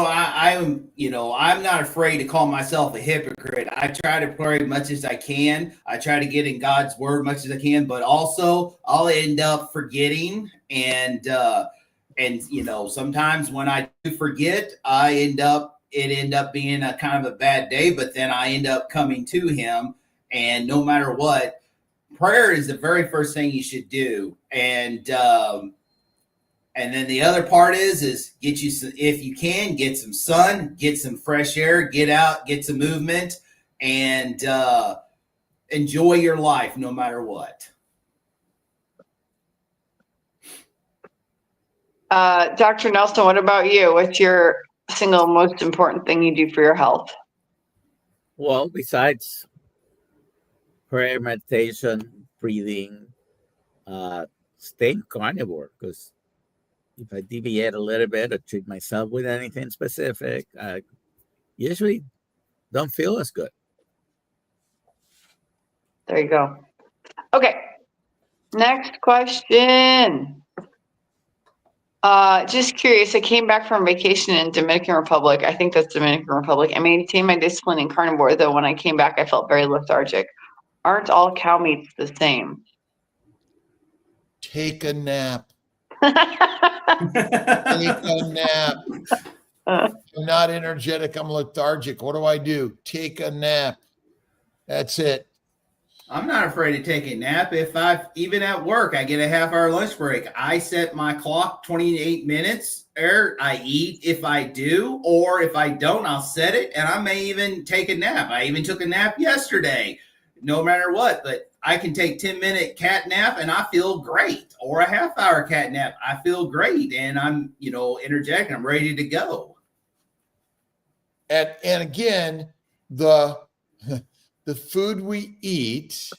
I'm not afraid to call myself a hypocrite. I try to pray as much as I can. I try to get in God's word as much as I can, but also I'll end up forgetting, and sometimes when I do forget, it end up being a kind of a bad day, but then I end up coming to him, and no matter what, prayer is the very first thing you should do. And then the other part is get you some, if you can, get some sun, get some fresh air, get out, get some movement, and enjoy your life no matter what. Dr. Nelson, what about you? What's your single most important thing you do for your health? Well, besides prayer, meditation, breathing, staying carnivore, because if I deviate a little bit or treat myself with anything specific, I usually don't feel as good. There you go. Okay. Next question. Just curious, I came back from vacation in Dominican Republic. I think that's Dominican Republic. I maintained my discipline in carnivore, though when I came back, I felt very lethargic. Aren't all cow meats the same? Take a nap. Take a nap. I'm not energetic. I'm lethargic. What do? Take a nap. That's it. I'm not afraid to take a nap. Even at work, I get a half-hour lunch break. I set my clock 28 minutes, or I eat if I do, or if I don't, I'll set it, and I may even take a nap. I even took a nap yesterday, no matter what, but I can take 10-minute cat nap and I feel great, or a half-hour cat nap. I feel great, and I'm, energetic. I'm ready to go. And again, the food we eat,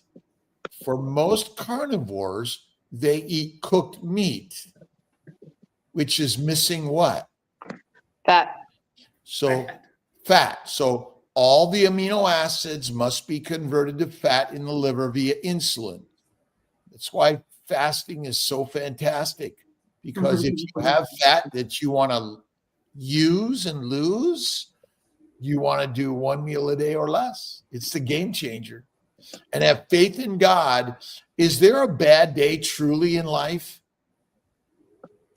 for most carnivores, they eat cooked meat, which is missing what? Fat. So fat. So all the amino acids must be converted to fat in the liver via insulin. That's why fasting is so fantastic, because if you have fat that you want to use and lose, you want to do one meal a day or less. It's the game changer. And have faith in God. Is there a bad day truly in life?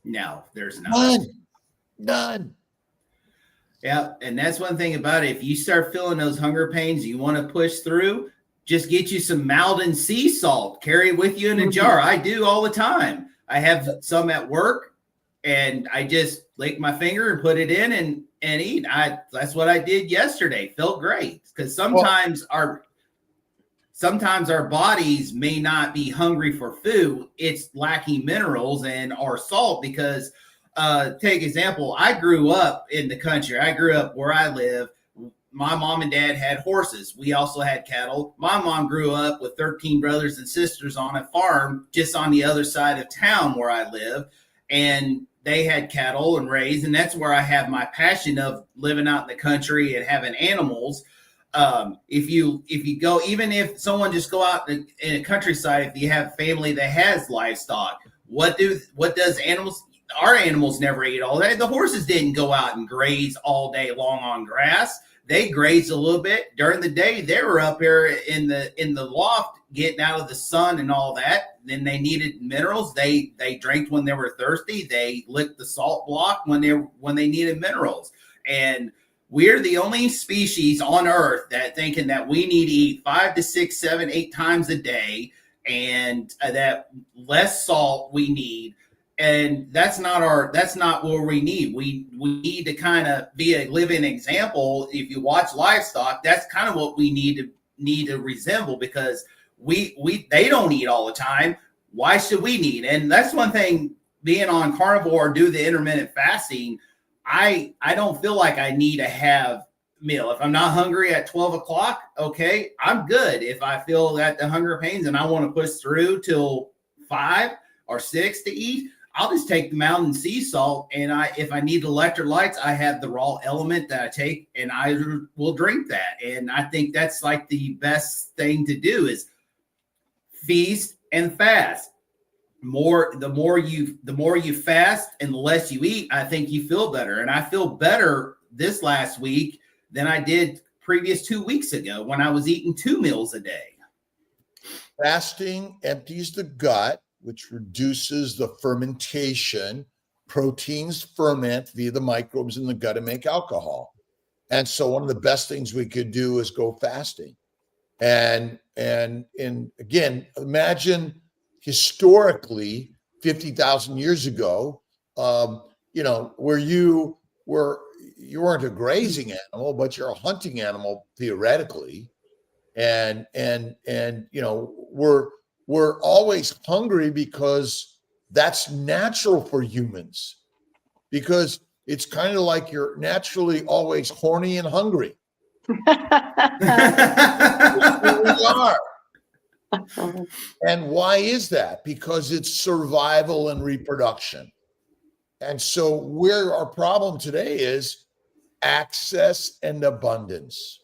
No, there's not. None. Yeah, and that's one thing about it. If you start feeling those hunger pains, you want to push through, just get you some Maldon sea salt, carry it with you in a jar. I do all the time. I have some at work, and I just lick my finger and put it in and eat. That's what I did yesterday. Felt great, because sometimes our bodies may not be hungry for food. It's lacking minerals and our salt, because take example, I grew up in the country. I grew up where I live. My mom and dad had horses. We also had cattle. My mom grew up with 13 brothers and sisters on a farm just on the other side of town where I live. And they had cattle and raised, and that's where I have my passion of living out in the country and having animals. If you go, even if someone just go out in a countryside, if you have family that has livestock, what does animals? Our animals never ate all day. The horses didn't go out and graze all day long on grass. They grazed a little bit during the day. They were up here in the loft getting out of the sun and all that. Then they needed minerals. They drank when they were thirsty. They licked the salt block when they needed minerals. And we're the only species on Earth that thinking that we need to eat 5 to 6, 7, 8 times a day, and that less salt we need. And that's not what we need. We need to kind of be a living example. If you watch livestock, that's kind of what we need to resemble, because they don't eat all the time. Why should we need? And that's one thing, being on carnivore, do the intermittent fasting. I don't feel like I need to have meal. If I'm not hungry at 12 o'clock, okay, I'm good. If I feel that the hunger pains and I want to push through till 5 or 6 to eat, I'll just take the Mountain Sea Salt, and if I need electrolytes, I have the raw element that I take, and I will drink that. And I think that's like the best thing to do is feast and fast. The more you fast and the less you eat, I think you feel better. And I feel better this last week than I did previous 2 weeks ago when I was eating 2 meals a day. Fasting empties the gut, which reduces the fermentation. Proteins ferment via the microbes in the gut and make alcohol. And so one of the best things we could do is go fasting. And again, imagine historically 50,000 years ago, where you weren't a grazing animal, but you're a hunting animal theoretically. And we're always hungry because that's natural for humans. because it's kind of like you're naturally always horny and hungry. We are. And why is that? Because it's survival and reproduction. And so where our problem today is access and abundance.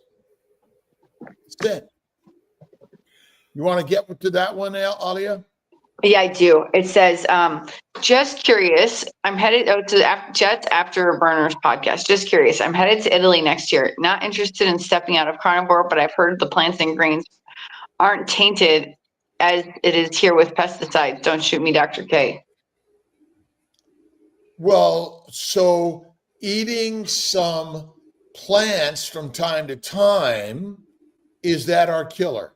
That's it. You want to get to that one, Alia? Yeah, I do. It says, just curious, I'm headed to Jets Afterburners podcast. Just curious, I'm headed to Italy next year. Not interested in stepping out of carnivore, but I've heard the plants and greens aren't tainted as it is here with pesticides. Don't shoot me, Dr. K. Well, so eating some plants from time to time, is that our killer?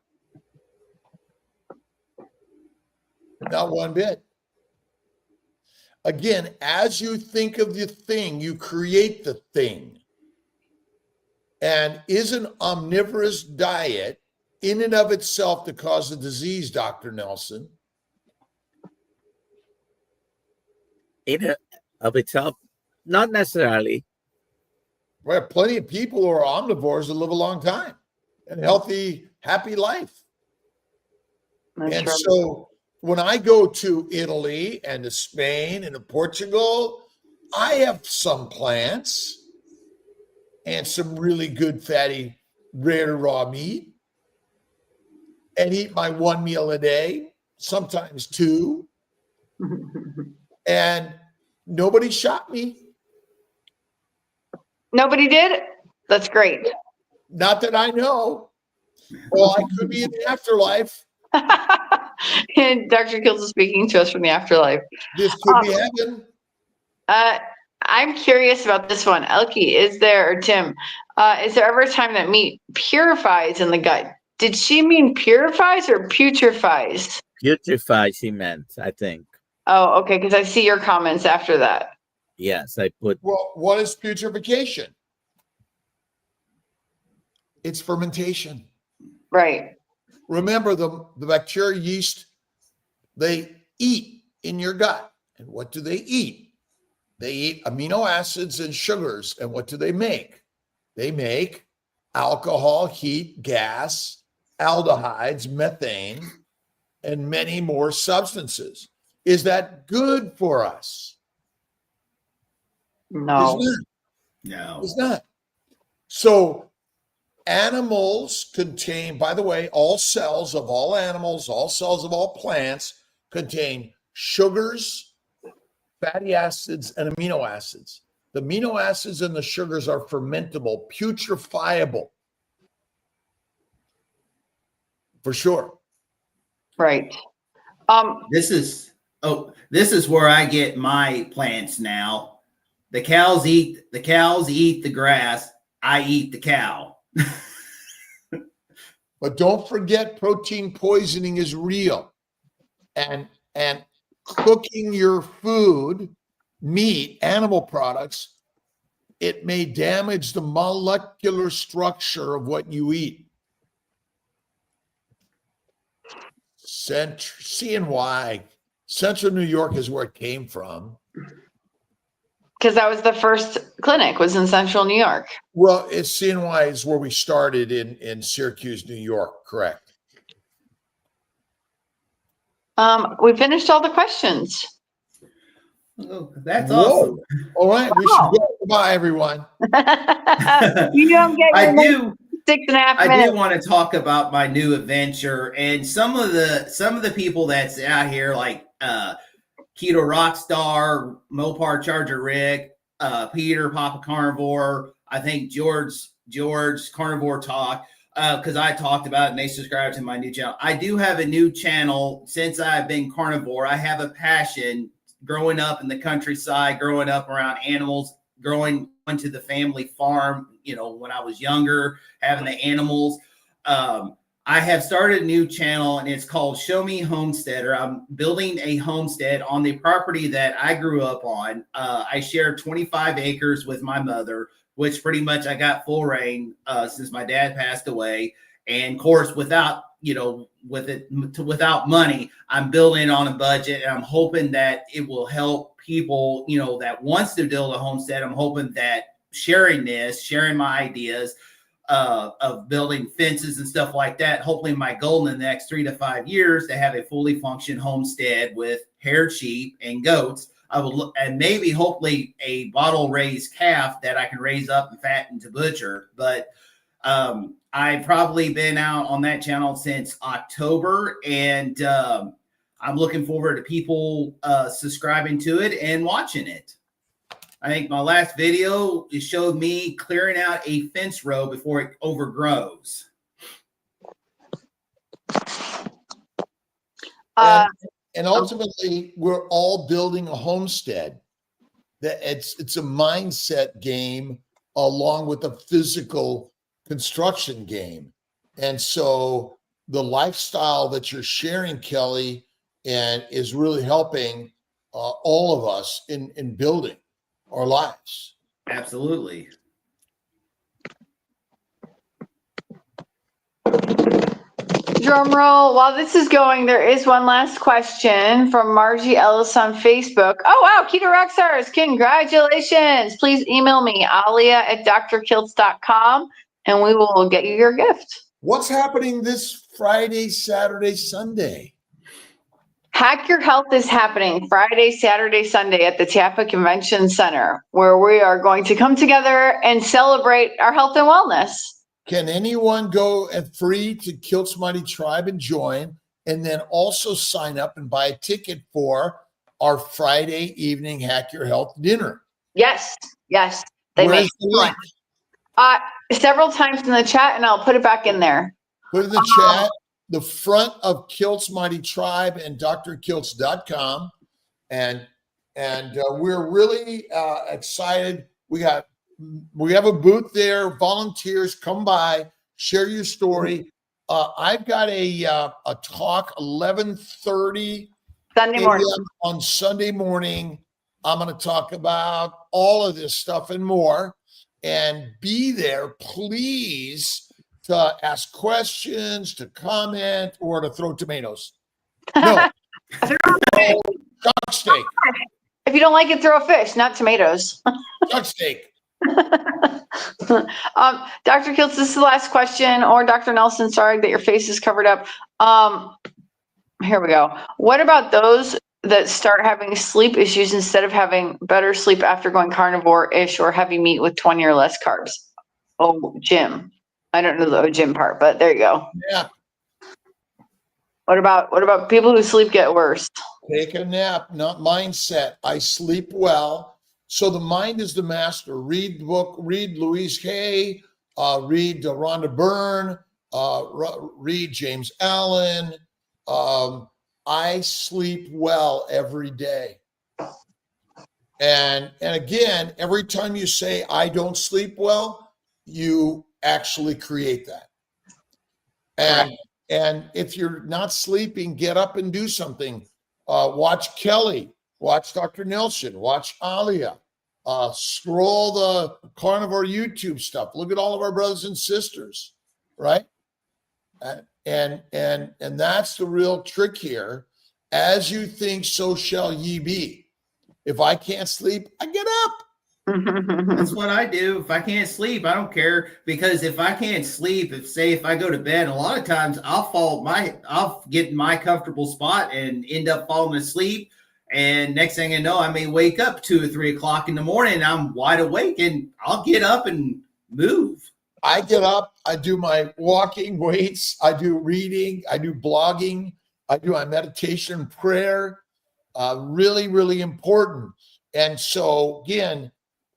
Not one bit. Again, as you think of the thing, you create the thing. And is an omnivorous diet in and of itself the cause of disease, Dr. Nelson? In and of itself, not necessarily. Well, plenty of people who are omnivores that live a long time and healthy, happy life. That's And right. so when I go to Italy and to Spain and to Portugal, I have some plants and some really good fatty, rare raw meat, and eat my one meal a day, sometimes two. And nobody shot me. Nobody did? That's great. Not that I know. Well, I could be in the afterlife. And Dr. Kiltz is speaking to us from the afterlife. This could be heaven. I'm curious about this one. Elke, is there, or Tim, is there ever a time that meat purifies in the gut? Did she mean purifies or putrefies? Putrefy, she meant, I think. Oh, okay, because I see your comments after that. Yes, I put. Well, what is putrefaction? It's fermentation. Right. Remember, the bacteria, yeast, they eat in your gut. And what do they eat? They eat amino acids and sugars. And what do they make? They make alcohol, heat, gas, aldehydes, methane, and many more substances. Is that good for us? No. It's not. No. It's not. So animals contain, by the way, all cells of all animals, all cells of all plants contain sugars, fatty acids, and amino acids. The amino acids and the sugars are fermentable, putrefiable. For sure. Right. This is where I get my plants now. The cows eat the grass. I eat the cow. But don't forget, protein poisoning is real. And cooking your food, meat, animal products, it may damage the molecular structure of what you eat. CNY, Central New York is where it came from. Because that was the first clinic, was in Central New York. Well, it's CNY is where we started in Syracuse, New York, correct? We finished all the questions. Oh, that's Whoa. awesome. All right, we Wow. should go. Bye, everyone. You don't get I your do. 6.5 I minutes. do want to talk about my new adventure and some of the people that's out here, like Keto Rockstar, Mopar Charger Rick, Peter Papa Carnivore. I think George Carnivore Talk, because I talked about it and they subscribed to my new channel. I do have a new channel since I've been carnivore. I have a passion growing up in the countryside, growing up around animals, growing into the family farm, when I was younger, having the animals. I have started a new channel and it's called Show Me Homesteader. I'm building a homestead on the property that I grew up on. I share 25 acres with my mother, which pretty much I got full reign since my dad passed away. And of course, without without money, I'm building on a budget, and I'm hoping that it will help people, that wants to build a homestead. I'm hoping that sharing my ideas of building fences and stuff like that, hopefully my goal in the next 3 to 5 years to have a fully functioning homestead with haired sheep and goats. I would look, and maybe hopefully a bottle raised calf that I can raise up and fatten to butcher. But I've probably been out on that channel since October, and I'm looking forward to people subscribing to it and watching it. I think my last video, it showed me clearing out a fence row before it overgrows. And ultimately, we're all building a homestead. That it's a mindset game along with a physical construction game. And so the lifestyle that you're sharing, Kelly, and is really helping all of us in building our lives. Absolutely. Drum roll. While this is going, there is one last question from Margie Ellis on Facebook. Oh, wow. Keto Rockstars, congratulations. Please email me, alia@drkiltz.com, and we will get you your gift. What's happening this Friday, Saturday, Sunday? Hack Your Health is happening Friday, Saturday, Sunday at the Tampa Convention Center, where we are going to come together and celebrate our health and wellness. Can anyone go and free to Kiltz Mighty Tribe and join, and then also sign up and buy a ticket for our Friday evening Hack Your Health dinner? Yes. They Where's the link? Several times in the chat, and I'll put it back in there. Put in the chat. The front of Kiltz Mighty Tribe and drkiltz.com. And we're really excited. We have a booth there. Volunteers, come by, share your story. I've got a talk 11:30 Sunday morning. on Sunday morning. I'm going to talk about all of this stuff and more. And be there, please, to ask questions, to comment, or to throw tomatoes. No. Duck steak. If you don't like it, throw a fish, not tomatoes. Duck steak. Dr. Kiltz, this is the last question, or Dr. Nelson, sorry that your face is covered up. Here we go. What about those that start having sleep issues instead of having better sleep after going carnivore-ish or heavy meat with 20 or less carbs? Oh, Jim. I don't know the Jim part, but there you go. Yeah. What about people who sleep get worse? Take a nap, not mindset. I sleep well. So the mind is the master. Read the book, read Louise Hay, read Rhonda Byrne, read James Allen. I sleep well every day. And again, every time you say, I don't sleep well, you actually create that. And if you're not sleeping, get up and do something. Watch Kelly, watch Dr. Nelson, watch Alia, scroll the carnivore YouTube stuff. Look at all of our brothers and sisters, right? And that's the real trick here. As you think, so shall ye be. If I can't sleep, I get up. That's what I do. If I can't sleep, I don't care, because if I can't sleep, if I go to bed, a lot of times I'll get in my comfortable spot and end up falling asleep. And next thing I know, I may wake up 2 or 3 o'clock in the morning and I'm wide awake, and I'll get up and move. I get up, I do my walking weights, I do reading, I do blogging, I do my meditation, prayer, really, really important. And so again,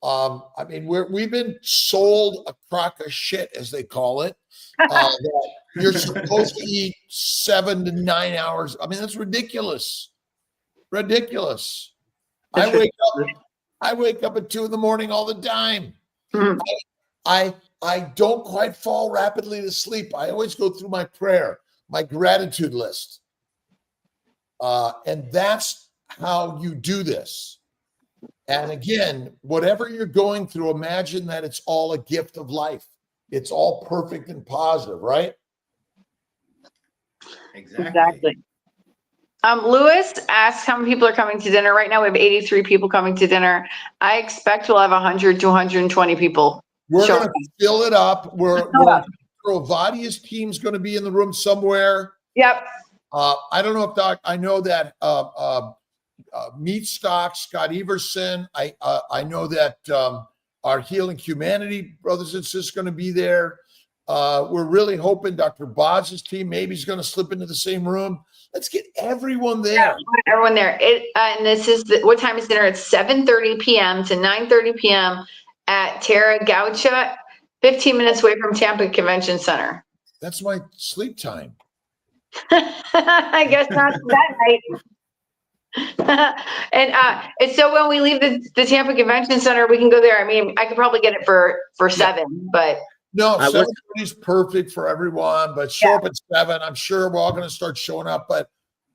I mean, we've been sold a crock of shit, as they call it, that you're supposed to eat 7 to 9 hours. I mean, that's ridiculous. Ridiculous. I wake up at 2 in the morning all the time. I don't quite fall rapidly to sleep. I always go through my prayer, my gratitude list. And that's how you do this. And again, whatever you're going through, imagine that it's all a gift of life. It's all perfect and positive, right? Exactly. Lewis asked how many people are coming to dinner. Right now we have 83 people coming to dinner. I expect we'll have 100 to 120 people. We're going to fill it up. Vadia's team's going to be in the room somewhere. Yep. I don't know if I know that Meat Stock, Scott Everson. I know that our Healing Humanity brothers and sisters going to be there. We're really hoping Dr. Boz's team maybe is going to slip into the same room. Let's get everyone there. Yeah, everyone there. And this is what time is dinner? It's 7:30 p.m. to 9:30 p.m. at Terra Gaucha, 15 minutes away from Tampa Convention Center. That's my sleep time. I guess not that night. And so when we leave the Tampa Convention Center, we can go there. I mean, I could probably get it for 7, but no, 7:30 is perfect for everyone. But show up at 7. I'm sure we're all going to start showing up. But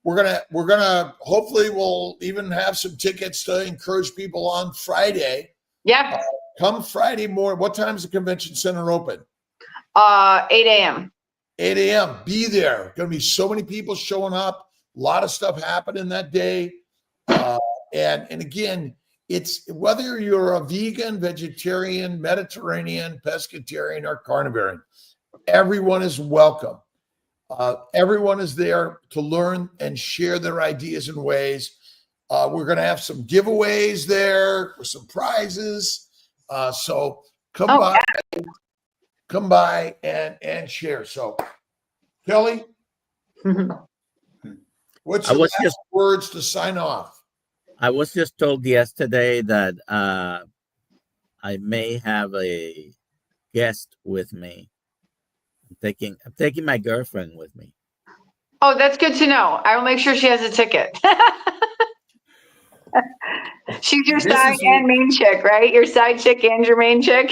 we're gonna hopefully we'll even have some tickets to encourage people on Friday. Yeah. Come Friday morning. What time is the convention center open? 8 a.m. 8 a.m. Be there. Going to be so many people showing up. A lot of stuff happening that day. And again, it's whether you're a vegan, vegetarian, Mediterranean, pescatarian, or carnivore, everyone is welcome. Everyone is there to learn and share their ideas and ways. We're going to have some giveaways there with some prizes. So come by and share. So Kelly, what's your last words to sign off? I was just told yesterday that I may have a guest with me. I'm taking my girlfriend with me. Oh, that's good to know. I will make sure she has a ticket. She's your side and main chick, right? Your side chick and your main chick.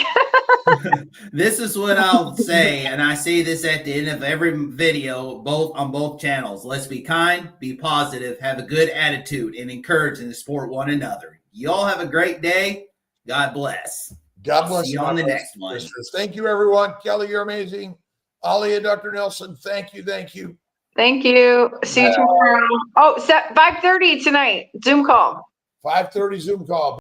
This is what I'll say, and I say this at the end of every video, on both channels. Let's be kind, be positive, have a good attitude, and encourage and support one another. You all have a great day. God bless. God bless. See you on the next one. Thank you, everyone. Kelly, you're amazing. Alia, Dr. Nelson, thank you. Thank you. See you tomorrow. Oh, 5:30 tonight. Zoom call. 5:30 Zoom call.